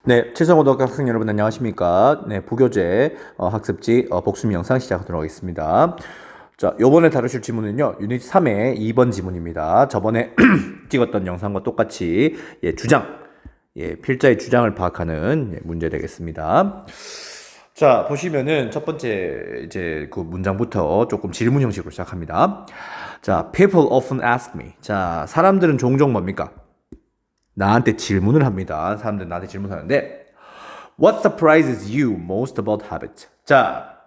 네, 칠성고등학교 학생 여러분 안녕하십니까? 네, 부교재 학습지 복습 영상 시작하도록 하겠습니다. 자, 요번에 다루실 지문은요, 유닛 3의 2번 지문입니다. 저번에 찍었던 영상과 똑같이 주장, 필자의 주장을 파악하는 문제 되겠습니다. 자, 보시면은 첫 번째 이제 그 문장부터 조금 질문 형식으로 시작합니다. 자, people often ask me. 자, 사람들은 종종 뭡니까? 나한테 질문을 합니다. 사람들은 나한테 질문하는데 What surprises you most about habit? 자,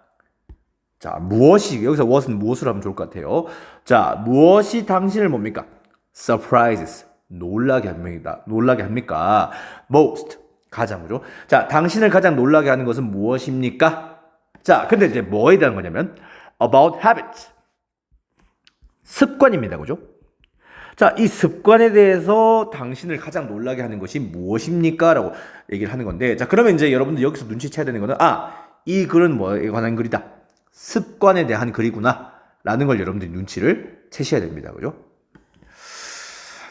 무엇이 여기서 what은 무엇을 하면 좋을 것 같아요. 자, 무엇이 당신을 뭡니까? Surprises 놀라게 합니다. 놀라게 합니까? Most 가장 그죠? 자, 당신을 가장 놀라게 하는 것은 무엇입니까? 자, 근데 이제 뭐에 대한 거냐면 about habits 습관입니다. 그죠? 자, 이 습관에 대해서 당신을 가장 놀라게 하는 것이 무엇입니까? 라고 얘기를 하는 건데, 자, 그러면 이제 여러분들 여기서 눈치채야 되는 거는, 이 글은 뭐에 관한 글이다? 습관에 대한 글이구나. 라는 걸 여러분들이 눈치를 채셔야 됩니다. 그죠?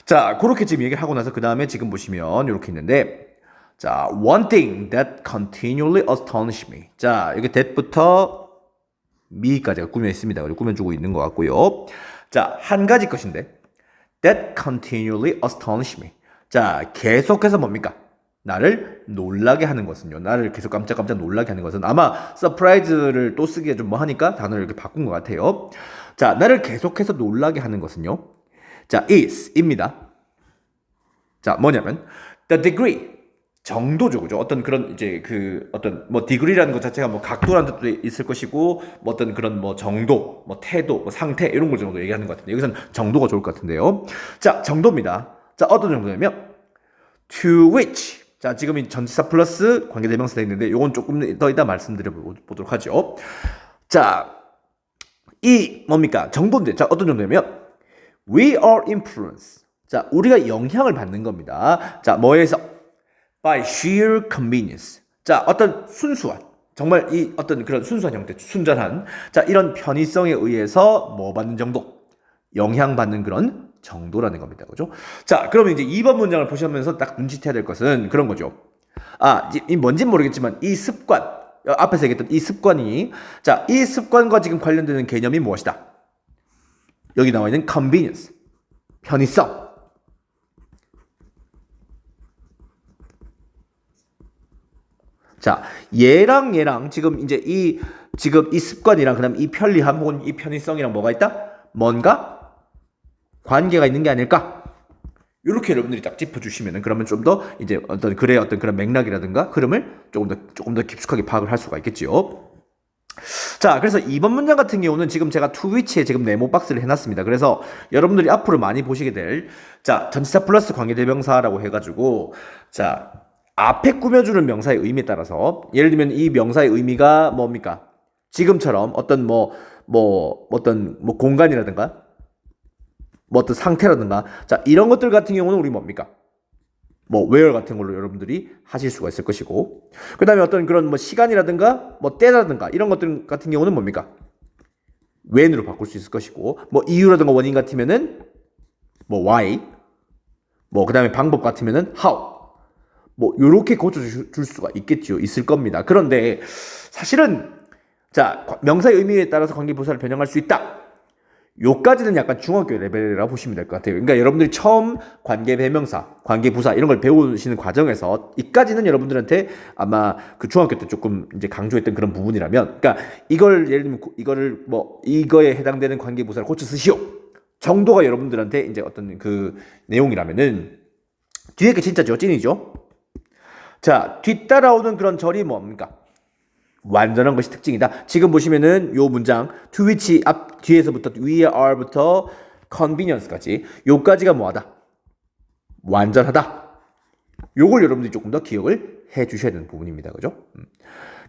자, 그렇게 지금 얘기를 하고 나서 그 다음에 지금 보시면 이렇게 있는데, 자, one thing that continually astonished me. 자, 여기 that부터 me까지가 꾸며 있습니다. 그리고 꾸며주고 있는 것 같고요. 자, 한 가지 것인데, that continually astonished me. 자, 계속해서 뭡니까? 나를 놀라게 하는 것은요. 나를 계속 깜짝깜짝 놀라게 하는 것은 아마 surprise를 또 쓰기가 좀 뭐 하니까 단어를 이렇게 바꾼 것 같아요. 자, 나를 계속해서 놀라게 하는 것은요. 자, is입니다. 자, 뭐냐면 the degree 정도죠, 그죠? 어떤 그런 이제 그 어떤 뭐 degree라는 것 자체가 뭐 각도라는 뜻도 있을 것이고 뭐 어떤 그런 뭐 정도, 뭐 태도, 뭐 상태 이런 걸 정도 얘기하는 것 같은데 여기서는 정도가 좋을 것 같은데요. 자, 정도입니다. 자, 어떤 정도냐면 to which 자, 지금 이 전치사 플러스 관계대명사 되어 있는데 요건 조금 더 이따 말씀드려 보도록 하죠. 자, 이 뭡니까? 정도인데 자, 어떤 정도냐면 we are influenced. 자, 우리가 영향을 받는 겁니다. 자, 뭐에서? By sheer convenience. 자, 어떤 순수한, 정말 이 어떤 그런 순수한 형태, 순전한, 자, 이런 편의성에 의해서 뭐 받는 정도? 영향받는 그런 정도라는 겁니다. 그죠? 자, 그러면 이제 2번 문장을 보시면서 딱 눈치채야 될 것은 그런 거죠. 이 뭔진 모르겠지만 이 습관, 앞에서 얘기했던 이 습관이, 자, 이 습관과 지금 관련되는 개념이 무엇이다? 여기 나와 있는 convenience, 편의성. 자, 얘랑 지금 이제 지금 이 습관이랑 그다음 이 편리함 혹은 이 편의성이랑 뭐가 있다? 뭔가 관계가 있는 게 아닐까? 이렇게 여러분들이 딱 짚어주시면은 그러면 좀 더 이제 어떤 글의 어떤 그런 맥락이라든가 흐름을 조금 더 깊숙하게 파악을 할 수가 있겠지요. 자, 그래서 이번 문장 같은 경우는 지금 제가 to which에 지금 네모 박스를 해놨습니다. 그래서 여러분들이 앞으로 많이 보시게 될, 자, 전치사 플러스 관계대명사라고 해가지고, 자, 앞에 꾸며주는 명사의 의미에 따라서, 예를 들면 이 명사의 의미가 뭡니까? 지금처럼 어떤 어떤 공간이라든가, 뭐 어떤 상태라든가, 자, 이런 것들 같은 경우는 우리 뭡니까? 뭐 where 같은 걸로 여러분들이 하실 수가 있을 것이고 그 다음에 어떤 그런 뭐 시간이라든가 뭐 때라든가 이런 것들 같은 경우는 뭡니까? when으로 바꿀 수 있을 것이고 뭐 이유라든가 원인 같으면은 뭐 why 뭐 그 다음에 방법 같으면은 how 뭐 요렇게 고쳐줄 수가 있겠죠. 있을 겁니다. 그런데 사실은 자, 명사의 의미에 따라서 관계부사를 변형할 수 있다. 요까지는 약간 중학교 레벨이라고 보시면 될 것 같아요. 그러니까 여러분들이 처음 관계대명사, 관계부사 이런 걸 배우시는 과정에서 이까지는 여러분들한테 아마 그 중학교 때 조금 이제 강조했던 그런 부분이라면, 그러니까 이걸 예를 들면 이거를 뭐 이거에 해당되는 관계부사를 고쳐 쓰시오 정도가 여러분들한테 이제 어떤 그 내용이라면은 뒤에 게 진짜죠, 찐이죠. 자, 뒤따라오는 그런 절이 뭡니까? 완전한 것이 특징이다. 지금 보시면은 요 문장 to which 앞 뒤에서부터 we are부터 convenience까지 요까지가 뭐하다? 완전하다. 요걸 여러분들이 조금 더 기억을 해 주셔야 되는 부분입니다. 그죠?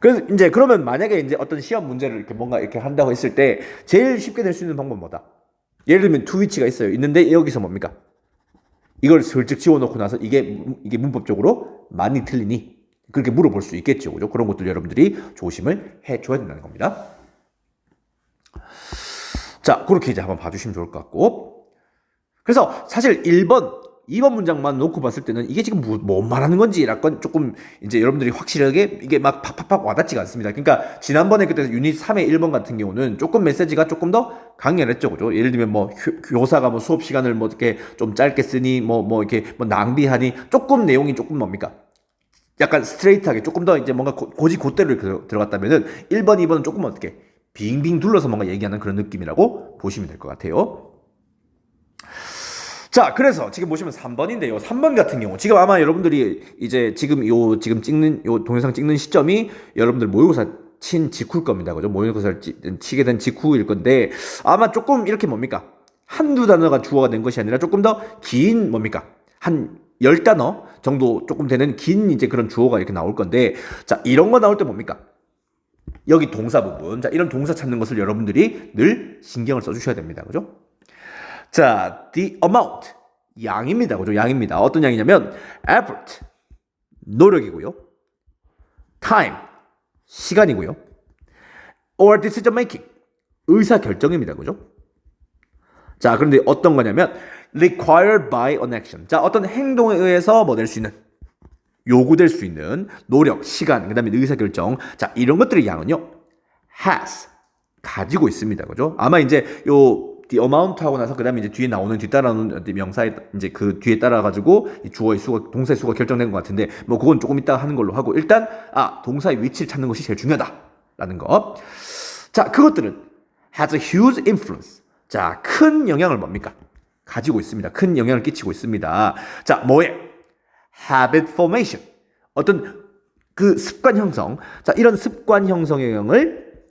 그래서 이제 그러면 만약에 이제 어떤 시험 문제를 이렇게 뭔가 이렇게 한다고 했을 때 제일 쉽게 낼 수 있는 방법은 뭐다? 예를 들면 to which가 있어요. 있는데 여기서 뭡니까? 이걸 슬쩍 지워놓고 나서 이게 문법적으로 많이 틀리니? 그렇게 물어볼 수 있겠죠. 그죠? 그런 것들 여러분들이 조심을 해줘야 된다는 겁니다. 자, 그렇게 이제 한번 봐주시면 좋을 것 같고. 그래서 사실 1번, 2번 문장만 놓고 봤을 때는 이게 지금 뭐 말하는 건지 약간 조금 이제 여러분들이 확실하게 이게 막 팍팍팍 와닿지가 않습니다. 그러니까 지난번에 그때 유닛 3의 1번 같은 경우는 조금 메시지가 조금 더 강렬했죠. 그죠? 예를 들면 뭐 교사가 뭐 수업 시간을 뭐 이렇게 좀 짧게 쓰니 뭐 이렇게 뭐 낭비하니 조금 내용이 조금 뭡니까? 약간 스트레이트하게 조금 더 이제 뭔가 고지 곧대로 들어갔다면은 1번, 2번은 조금 어떻게 빙빙 둘러서 뭔가 얘기하는 그런 느낌이라고 보시면 될 것 같아요. 자, 그래서 지금 보시면 3번인데요. 3번 같은 경우 지금 아마 여러분들이 이제 지금 찍는 요 동영상 찍는 시점이 여러분들 모의고사 친 직후일 겁니다. 그죠? 모의고사를 치게 된 직후일 건데 아마 조금 이렇게 뭡니까? 한두 단어가 주어가 된 것이 아니라 조금 더 긴 뭡니까? 한 10단어 정도 조금 되는 긴 이제 그런 주어가 이렇게 나올 건데 자, 이런 거 나올 때 뭡니까? 여기 동사 부분. 자, 이런 동사 찾는 것을 여러분들이 늘 신경을 써 주셔야 됩니다. 그죠? 자, the amount. 양입니다. 그죠? 양입니다. 어떤 양이냐면 effort. 노력이고요. time. 시간이고요. or decision making. 의사 결정입니다. 그죠? 자, 그런데 어떤 거냐면 required by an action. 자, 어떤 행동에 의해서 뭐 낼 수 있는 요구될 수 있는 노력, 시간, 그다음에 의사 결정. 자, 이런 것들의 양은요. has 가지고 있습니다. 그죠? 아마 이제 요 the amount 하고 나서 그다음에 이제 뒤에 나오는 뒤따라오는 명사에 이제 그 뒤에 따라 가지고 주어의 수가 동사의 수가 결정된 것 같은데 뭐 그건 조금 이따가 하는 걸로 하고 일단 동사의 위치를 찾는 것이 제일 중요하다라는 거. 자, 그것들은 has a huge influence. 자, 큰 영향을 뭡니까? 가지고 있습니다. 큰 영향을 끼치고 있습니다. 자, 뭐에? habit formation. 어떤 그 습관 형성. 자, 이런 습관 형성의 영향을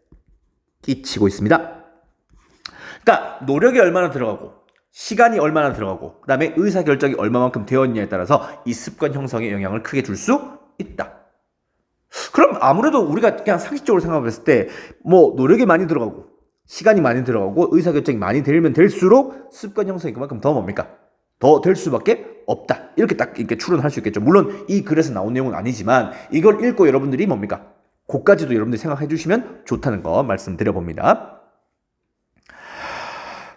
끼치고 있습니다. 그러니까 노력이 얼마나 들어가고 시간이 얼마나 들어가고 그다음에 의사결정이 얼마만큼 되었냐에 따라서 이 습관 형성에 영향을 크게 줄 수 있다. 그럼 아무래도 우리가 그냥 상식적으로 생각했을 때 뭐 노력이 많이 들어가고 시간이 많이 들어가고 의사결정이 많이 되면 될수록 습관 형성이 그만큼 더 뭡니까? 더 될 수밖에 없다. 이렇게 딱 이렇게 추론할 수 있겠죠. 물론 이 글에서 나온 내용은 아니지만 이걸 읽고 여러분들이 뭡니까? 그까지도 여러분들이 생각해 주시면 좋다는 거 말씀드려 봅니다.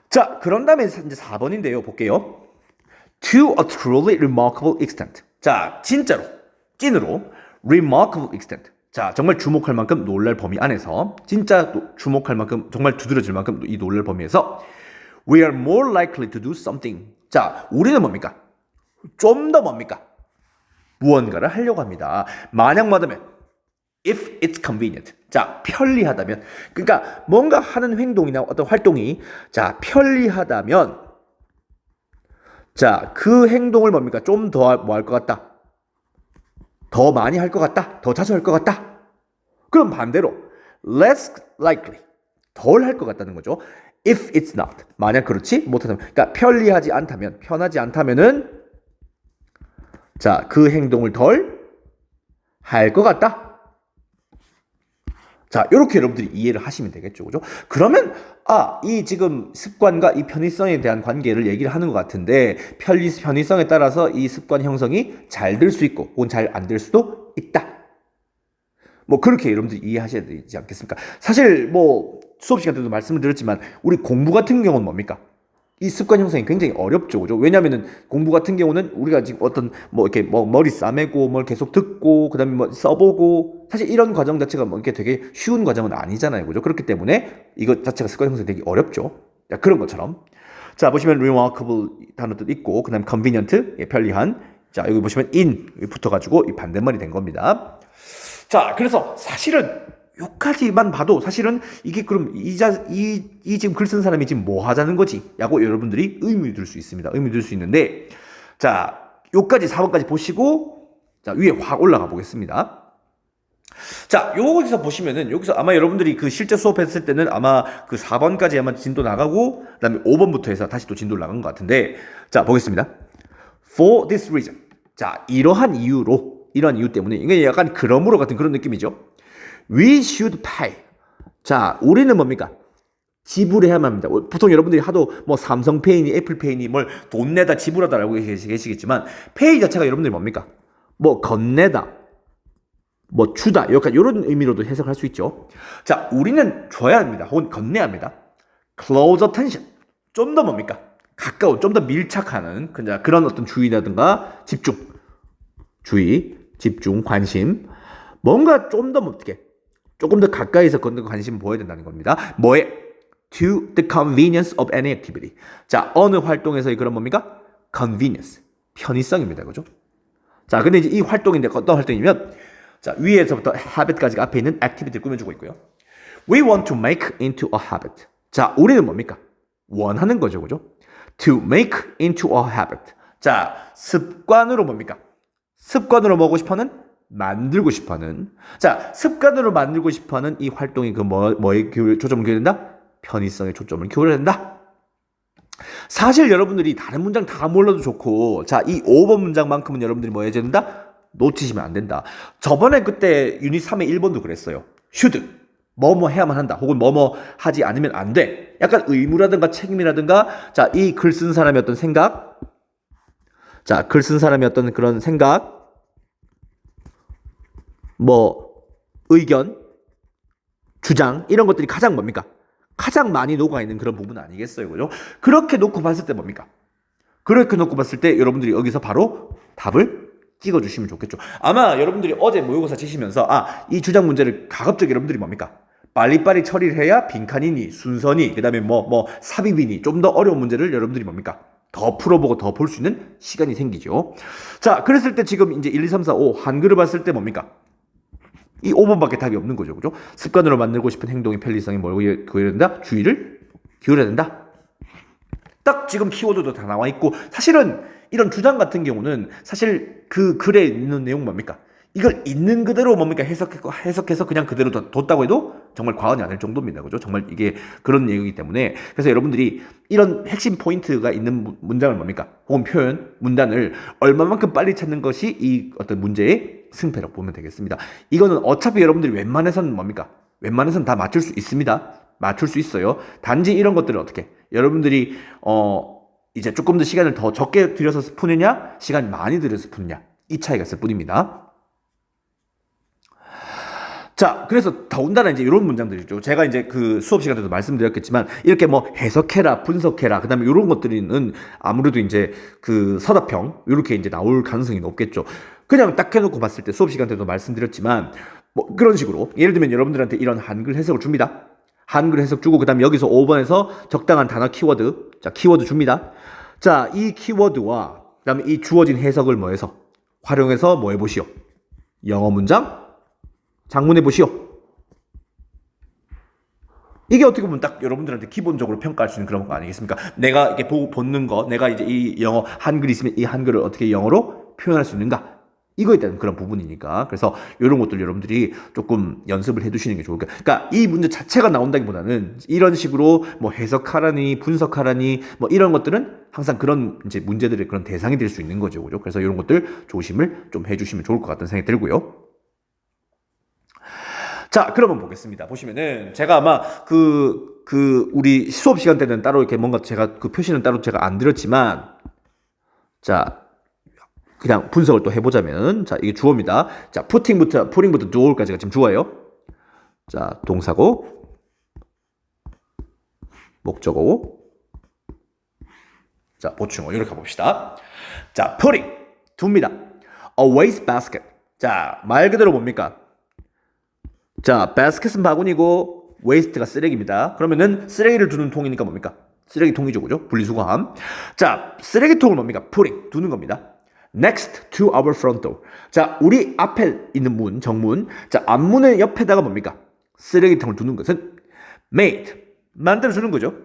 자, 그런 다음에 이제 4번인데요. 볼게요. To a truly remarkable extent. 자, 진짜로, 찐으로 remarkable extent. 자, 정말 주목할 만큼 놀랄 범위 안에서 진짜 주목할 만큼 정말 두드러질 만큼 이 놀랄 범위에서 we are more likely to do something. 자, 우리는 뭡니까? 좀 더 뭡니까? 무언가를 하려고 합니다. 만약 뭐다면 if it's convenient. 자, 편리하다면. 그러니까 뭔가 하는 행동이나 어떤 활동이 자, 편리하다면 자, 그 행동을 뭡니까? 좀 더 뭐 할 것 같다. 더 많이 할 것 같다. 더 자주 할 것 같다. 그럼 반대로 less likely. 덜 할 것 같다는 거죠. if it's not. 만약 그렇지 못하다면. 그러니까 편리하지 않다면, 편하지 않다면은 자, 그 행동을 덜 할 것 같다. 자, 이렇게 여러분들이 이해를 하시면 되겠죠. 그죠? 그러면, 이 지금 습관과 이 편의성에 대한 관계를 얘기를 하는 것 같은데, 편의성에 따라서 이 습관 형성이 잘 될 수 있고, 혹은 잘 안 될 수도 있다. 뭐, 그렇게 여러분들이 이해하셔야 되지 않겠습니까? 사실, 뭐, 수업 시간 때도 말씀을 드렸지만, 우리 공부 같은 경우는 뭡니까? 이 습관 형성이 굉장히 어렵죠, 그죠? 왜냐면은 공부 같은 경우는 우리가 지금 어떤 뭐 이렇게 뭐 머리 싸매고 뭘 계속 듣고 그다음에 뭐 써보고 사실 이런 과정 자체가 뭐 이렇게 되게 쉬운 과정은 아니잖아요, 그죠? 그렇기 때문에 이것 자체가 습관 형성이 되게 어렵죠. 자, 그런 것처럼 자 보시면 remarkable 단어도 있고 그다음 convenient 편리한 자 여기 보시면 in 붙어가지고 이 반대말이 된 겁니다. 자 그래서 사실은 요까지만 봐도 사실은 이게 그럼 이 지금 글 쓴 사람이 지금 뭐 하자는 거지? 라고 여러분들이 의미 들 수 있습니다. 의미 들 수 있는데 자 요까지 4번까지 보시고 자 위에 확 올라가 보겠습니다. 자 여기서 보시면은 여기서 아마 여러분들이 그 실제 수업했을 때는 아마 그 4번까지 아마 진도 나가고 그 다음에 5번부터 해서 다시 또 진도를 나간 것 같은데 자 보겠습니다. For this reason 자 이러한 이유 때문에 이게 약간 그러므로 같은 그런 느낌이죠. We should pay. 자, 우리는 뭡니까? 지불해야만 합니다. 보통 여러분들이 하도 뭐 삼성페이니 애플페이니 뭘 돈 내다 지불하다라고 계시겠지만 페이 자체가 여러분들이 뭡니까? 뭐 건네다, 뭐 주다, 약간 이런 의미로도 해석할 수 있죠. 자, 우리는 줘야 합니다. 혹은 건네야 합니다. Close attention. 좀 더 뭡니까? 가까운, 좀 더 밀착하는 그런 어떤 주의라든가 집중, 관심. 뭔가 좀 더 어떻게 조금 더 가까이서 관심을 보여야 된다는 겁니다. 뭐에? To the convenience of any activity. 자, 어느 활동에서의 그런 뭡니까? convenience, 편의성입니다. 그죠? 자, 근데 이제 이 활동인데 어떤 활동이냐면, 자, 위에서부터 habit까지 앞에 있는 activity를 꾸며주고 있고요. We want to make into a habit. 자, 우리는 뭡니까? 원하는 거죠. 그죠? To make into a habit. 자, 습관으로 뭡니까? 습관으로 뭐고 싶어하는? 만들고 싶어하는. 자, 습관으로 만들고 싶어하는 이 활동이 뭐에 초점을 기울여야 된다? 편의성에 초점을 기울여야 된다. 사실 여러분들이 다른 문장 다 몰라도 좋고, 자, 이 5번 문장만큼은 여러분들이 뭐 해야 된다? 놓치시면 안 된다. 저번에 그때 유닛 3의 1번도 그랬어요. should. 뭐뭐 해야만 한다. 혹은 뭐뭐 하지 않으면 안 돼. 약간 의무라든가 책임이라든가, 자, 이 글 쓴 사람의 어떤 생각, 자, 글 쓴 사람의 어떤 그런 생각, 뭐 의견, 주장 이런 것들이 가장 뭡니까? 가장 많이 녹아있는 그런 부분 아니겠어요, 그죠? 그렇게 놓고 봤을 때 뭡니까? 그렇게 놓고 봤을 때 여러분들이 여기서 바로 답을 찍어주시면 좋겠죠. 아마 여러분들이 어제 모의고사 치시면서 이 주장 문제를 가급적 여러분들이 뭡니까? 빨리빨리 처리를 해야 빈칸이니 순서니 그다음에 뭐 삽입이니 좀 더 어려운 문제를 여러분들이 뭡니까? 더 풀어보고 더 볼 수 있는 시간이 생기죠. 자, 그랬을 때 지금 이제 1, 2, 3, 4, 5 한글을 봤을 때 뭡니까? 이 5번밖에 답이 없는 거죠. 그죠? 습관으로 만들고 싶은 행동의 편리성에 뭘 기울여야 된다? 주의를 기울여야 된다. 딱 지금 키워드도 다 나와 있고, 사실은 이런 주장 같은 경우는 사실 그 글에 있는 내용 뭡니까? 이걸 있는 그대로 뭡니까? 해석해서 그냥 그대로 뒀다고 해도 정말 과언이 아닐 정도입니다. 그죠? 정말 이게 그런 내용이기 때문에. 그래서 여러분들이 이런 핵심 포인트가 있는 문장을 뭡니까? 혹은 표현, 문단을 얼마만큼 빨리 찾는 것이 이 어떤 문제의 승패라고 보면 되겠습니다. 이거는 어차피 여러분들이 웬만해서는 뭡니까? 웬만해서는 다 맞출 수 있습니다. 맞출 수 있어요. 단지 이런 것들을 어떻게? 여러분들이 이제 조금 더 시간을 더 적게 들여서 푸느냐, 시간 많이 들여서 푸느냐, 이 차이가 있을 뿐입니다. 자, 그래서 더군다나 이제 이런 문장들이죠. 제가 이제 그 수업 시간 때도 말씀드렸겠지만, 이렇게 뭐 해석해라, 분석해라, 그 다음에 이런 것들은 아무래도 이제 그 서답형, 이렇게 이제 나올 가능성이 높겠죠. 그냥 딱 해놓고 봤을 때 수업 시간 때도 말씀드렸지만, 뭐 그런 식으로, 예를 들면 여러분들한테 이런 한글 해석을 줍니다. 한글 해석 주고, 그 다음에 여기서 5번에서 적당한 단어 키워드, 자, 키워드 줍니다. 자, 이 키워드와, 그 다음에 이 주어진 해석을 뭐해서, 활용해서 뭐 해보시오? 영어 문장? 장문해 보시오. 이게 어떻게 보면 딱 여러분들한테 기본적으로 평가할 수 있는 그런 거 아니겠습니까? 내가 이렇게 보고 보는 거, 내가 이제 이 영어 한글이 있으면 이 한글을 어떻게 영어로 표현할 수 있는가? 이거에 대한 그런 부분이니까. 그래서 이런 것들 여러분들이 조금 연습을 해두시는 게 좋을 거예요. 그러니까 이 문제 자체가 나온다기보다는 이런 식으로 뭐 해석하라니, 분석하라니, 뭐 이런 것들은 항상 그런 이제 문제들의 그런 대상이 될 수 있는 거죠, 그죠? 그래서 이런 것들 조심을 좀 해주시면 좋을 것 같다는 생각이 들고요. 자, 그러면 보겠습니다. 보시면은 제가 아마 우리 수업 시간 때는 따로 이렇게 뭔가 제가 그 표시는 따로 제가 안 드렸지만, 자, 그냥 분석을 또 해보자면, 자, 이게 주어입니다. 자, putting부터 do까지가 지금 주어예요. 자, 동사고, 목적어고, 자, 보충어 이렇게 가봅시다. 자, putting 둡니다. A waste basket. 자, 말 그대로 뭡니까? 자, basket은 바구니고 waste가 쓰레기입니다. 그러면은 쓰레기를 두는 통이니까 뭡니까? 쓰레기통이죠, 그죠? 분리수거함. 자, 쓰레기통을 뭡니까? putting 두는 겁니다. Next to our front door. 자, 우리 앞에 있는 문, 정문. 자, 앞문의 옆에다가 뭡니까? 쓰레기통을 두는 것은 made, 만들어주는 거죠.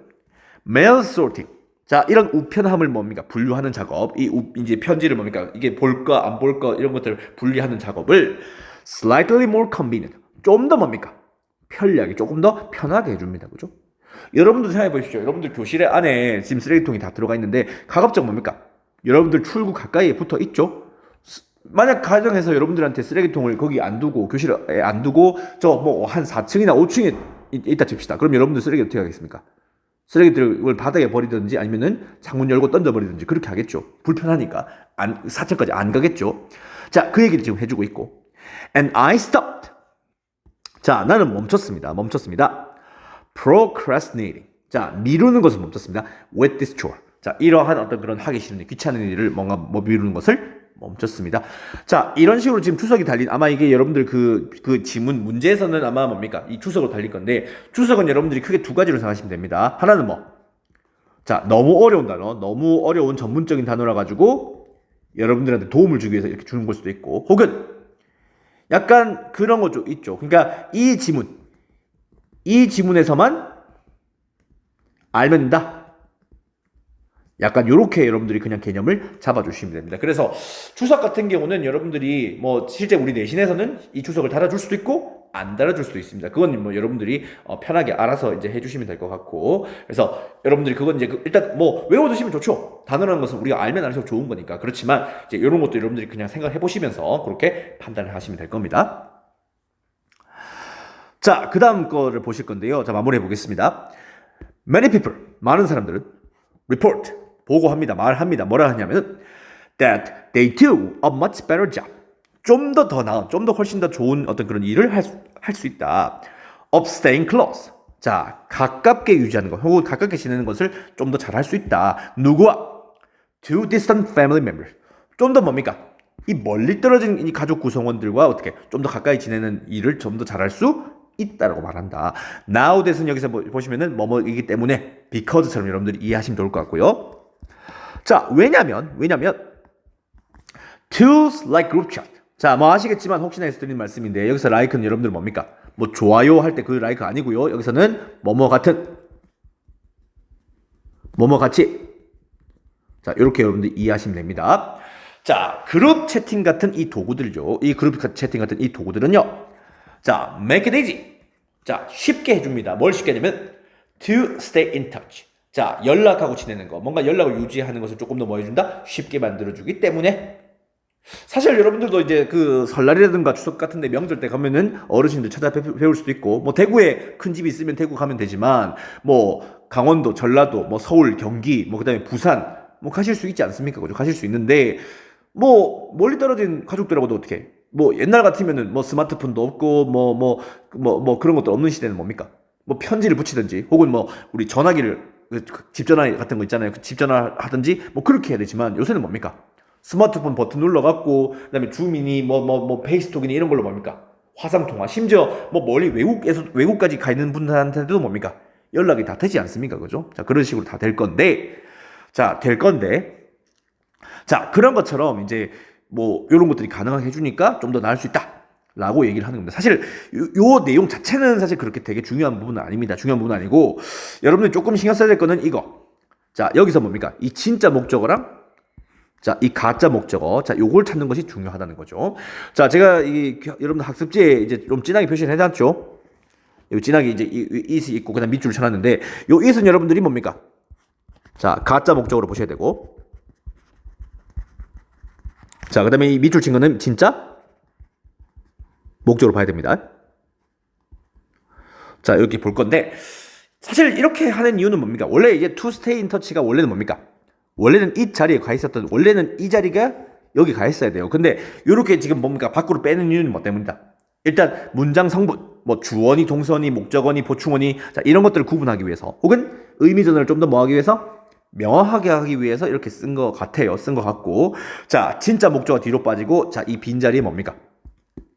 mail sorting. 자, 이런 우편함을 뭡니까? 분류하는 작업. 이제 편지를 뭡니까? 이게 볼까, 안 볼까, 이런 것들을 분리하는 작업을 slightly more convenient. 좀 더 뭡니까? 편리하게, 조금 더 편하게 해줍니다. 그죠? 여러분들 생각해 보십시오. 여러분들 교실에 안에 지금 쓰레기통이 다 들어가 있는데, 가급적 뭡니까? 여러분들 출구 가까이에 붙어 있죠? 만약 가정에서 여러분들한테 쓰레기통을 거기 안 두고, 교실에 안 두고, 저 뭐 한 4층이나 5층에 있다 칩시다. 그럼 여러분들 쓰레기 어떻게 하겠습니까? 쓰레기들을 바닥에 버리든지 아니면은 창문 열고 던져버리든지 그렇게 하겠죠. 불편하니까. 4층까지 안 가겠죠. 자, 그 얘기를 지금 해주고 있고. And I stopped. 자, 나는 멈췄습니다. procrastinating. 자, 미루는 것을 멈췄습니다. with this chore. 자, 이러한 어떤 그런 하기 싫은 일, 귀찮은 일을 뭔가 뭐 미루는 것을 멈췄습니다. 자, 이런 식으로 지금 추석이 달린, 아마 이게 여러분들 그 지문, 문제에서는 아마 뭡니까? 이 추석으로 달릴 건데, 추석은 여러분들이 크게 두 가지로 생각하시면 됩니다. 하나는 뭐? 자, 너무 어려운 단어, 너무 어려운 전문적인 단어라 가지고 여러분들한테 도움을 주기 위해서 이렇게 주는 걸 수도 있고, 혹은 약간 그런 거 좀 있죠. 그러니까 이 지문에서만 알면 된다. 약간 요렇게 여러분들이 그냥 개념을 잡아주시면 됩니다. 그래서 추석 같은 경우는 여러분들이 뭐 실제 우리 내신에서는 이 추석을 달아줄 수도 있고 안 달아줄 수도 있습니다. 그건 뭐 여러분들이 편하게 알아서 이제 해주시면 될 것 같고, 그래서 여러분들이 그건 이제 일단 뭐 외워두시면 좋죠. 단어라는 것은 우리가 알면 알수록 좋은 거니까. 그렇지만 이제 이런 것도 여러분들이 그냥 생각해 보시면서 그렇게 판단을 하시면 될 겁니다. 자, 그 다음 거를 보실 건데요. 자, 마무리해 보겠습니다. Many people, 많은 사람들은 report, 보고합니다. 말합니다. 뭐라 하냐면 that they do a much better job. 좀 더 나은, 좀 더 훨씬 더 좋은 어떤 그런 일을 할 수 있다. of staying close. 자, 가깝게 유지하는 것, 혹은 가깝게 지내는 것을 좀 더 잘할 수 있다. 누구와? to distant family members. 좀 더 뭡니까? 이 멀리 떨어진 이 가족 구성원들과 어떻게 좀 더 가까이 지내는 일을 좀 더 잘할 수 있다라고 말한다. now that은 여기서 보시면은 뭐뭐이기 때문에 because처럼 여러분들이 이해하시면 좋을 것 같고요. 자, 왜냐면 tools like group chat. 자, 뭐 아시겠지만 혹시나 해서 드리는 말씀인데 여기서 like는 여러분들 뭡니까? 뭐 좋아요 할 때 그 like 아니고요. 여기서는 뭐뭐 같은, 뭐뭐 같이. 자, 이렇게 여러분들 이해하시면 됩니다. 자, 그룹 채팅 같은 이 도구들죠. 이 그룹 채팅 같은 이 도구들은요. 자, make it easy. 자, 쉽게 해줍니다. 뭘 쉽게 하냐면 to stay in touch. 자, 연락하고 지내는 거, 뭔가 연락을 유지하는 것을 조금 더 뭐 해준다? 쉽게 만들어주기 때문에. 사실 여러분들도 이제 그 설날이라든가 추석 같은데 명절 때 가면은 어르신들 찾아 배울 수도 있고, 뭐 대구에 큰 집이 있으면 대구 가면 되지만, 뭐 강원도, 전라도, 뭐 서울, 경기, 뭐 그다음에 부산, 뭐 가실 수 있지 않습니까? 그죠? 가실 수 있는데, 뭐 멀리 떨어진 가족들하고도 어떻게? 뭐 옛날 같으면은 뭐 스마트폰도 없고 뭐 그런 것도 없는 시대는 뭡니까? 뭐 편지를 붙이든지, 혹은 뭐 우리 전화기를 집 전화 같은 거 있잖아요. 집 전화 하든지 뭐 그렇게 해야 되지만 요새는 뭡니까? 스마트폰 버튼 눌러갖고 그다음에 줌이니 뭐 페이스톡이니 이런 걸로 뭡니까? 화상 통화, 심지어 뭐 멀리 외국까지 가 있는 분들한테도 뭡니까? 연락이 다 되지 않습니까? 그죠? 자, 그런 식으로 다 될 건데, 자, 그런 것처럼 이제 뭐 이런 것들이 가능하게 해주니까 좀 더 나을 수 있다라고 얘기를 하는 겁니다. 사실 요 내용 자체는 사실 그렇게 되게 중요한 부분은 아닙니다. 중요한 부분은 아니고, 여러분들이 조금 신경 써야 될 거는 이거. 자, 여기서 뭡니까? 이 진짜 목적어랑 자, 이 가짜 목적어. 자, 요걸 찾는 것이 중요하다는 거죠. 자, 제가 여러분들 학습지에 이제 좀 진하게 표시를 해놨죠. 요 진하게 이제 it이 있고 그다음 밑줄을 쳐놨는데, 요 it은 여러분들이 뭡니까? 자, 가짜 목적으로 보셔야 되고, 자, 그다음에 이 밑줄 친 거는 진짜 목적으로 봐야 됩니다. 자, 이렇게 볼 건데, 사실 이렇게 하는 이유는 뭡니까? 원래 이제 to stay in touch가 원래는 뭡니까? 원래는 이 자리에 가 있었던, 원래는 이 자리가 여기 가 있어야 돼요. 근데 이렇게 지금 뭡니까? 밖으로 빼는 이유는 뭐 때문이다? 일단 문장 성분, 뭐 주어니, 동선이, 목적어니, 보충어니, 자, 이런 것들을 구분하기 위해서, 혹은 의미 전환을 좀 더 뭐 하기 위해서? 명확하게 하기 위해서 이렇게 쓴 것 같아요. 쓴 것 같고, 자, 진짜 목적어 뒤로 빠지고, 자, 이 빈자리에 뭡니까?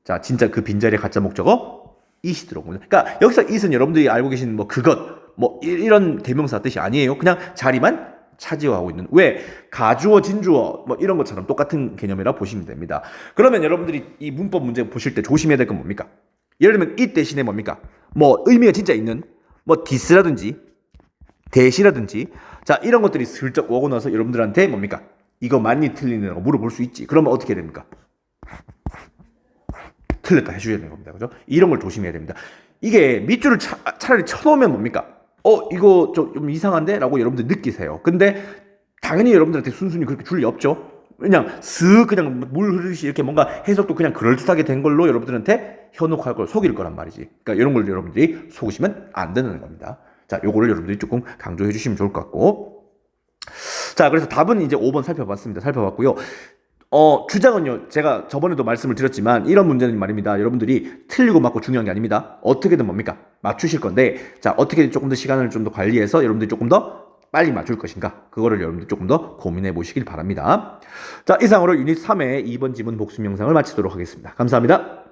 자, 진짜 그 빈자리에 가짜 목적어 it이 들어옵니다. 그러니까 여기서 it은 여러분들이 알고 계신 뭐 그것, 뭐 이런 대명사 뜻이 아니에요. 그냥 자리만 차지하고 있는, 왜? 가주어, 진주어 뭐 이런 것처럼 똑같은 개념이라 보시면 됩니다. 그러면 여러분들이 이 문법 문제 보실 때 조심해야 될 건 뭡니까? 예를 들면 이 대신에 뭡니까? 뭐 의미가 진짜 있는 뭐 디스라든지 대시라든지, 자, 이런 것들이 슬쩍 오고 나서 여러분들한테 뭡니까? 이거 맞니 틀리냐고 물어볼 수 있지. 그러면 어떻게 해야 됩니까? 틀렸다 해주셔야 되는 겁니다. 그죠? 이런 걸 조심해야 됩니다. 이게 밑줄을 차라리 쳐놓으면 뭡니까? 이거 좀 이상한데? 라고 여러분들 느끼세요. 근데 당연히 여러분들한테 순순히 그렇게 줄 리 없죠. 그냥 그냥 물 흐르듯이 이렇게 뭔가 해석도 그냥 그럴듯하게 된 걸로 여러분들한테 현혹할 걸 속일 거란 말이지. 그러니까 이런 걸 여러분들이 속으시면 안 되는 겁니다. 자, 요거를 여러분들이 조금 강조해 주시면 좋을 것 같고. 자, 그래서 답은 이제 5번 살펴봤고요. 주장은요, 제가 저번에도 말씀을 드렸지만, 이런 문제는 말입니다. 여러분들이 틀리고 맞고 중요한 게 아닙니다. 어떻게든 뭡니까? 맞추실 건데, 자, 어떻게 조금 더 시간을 좀 더 관리해서 여러분들이 조금 더 빨리 맞출 것인가? 그거를 여러분들 조금 더 고민해 보시길 바랍니다. 자, 이상으로 유닛 3의 2번 지문 복습 영상을 마치도록 하겠습니다. 감사합니다.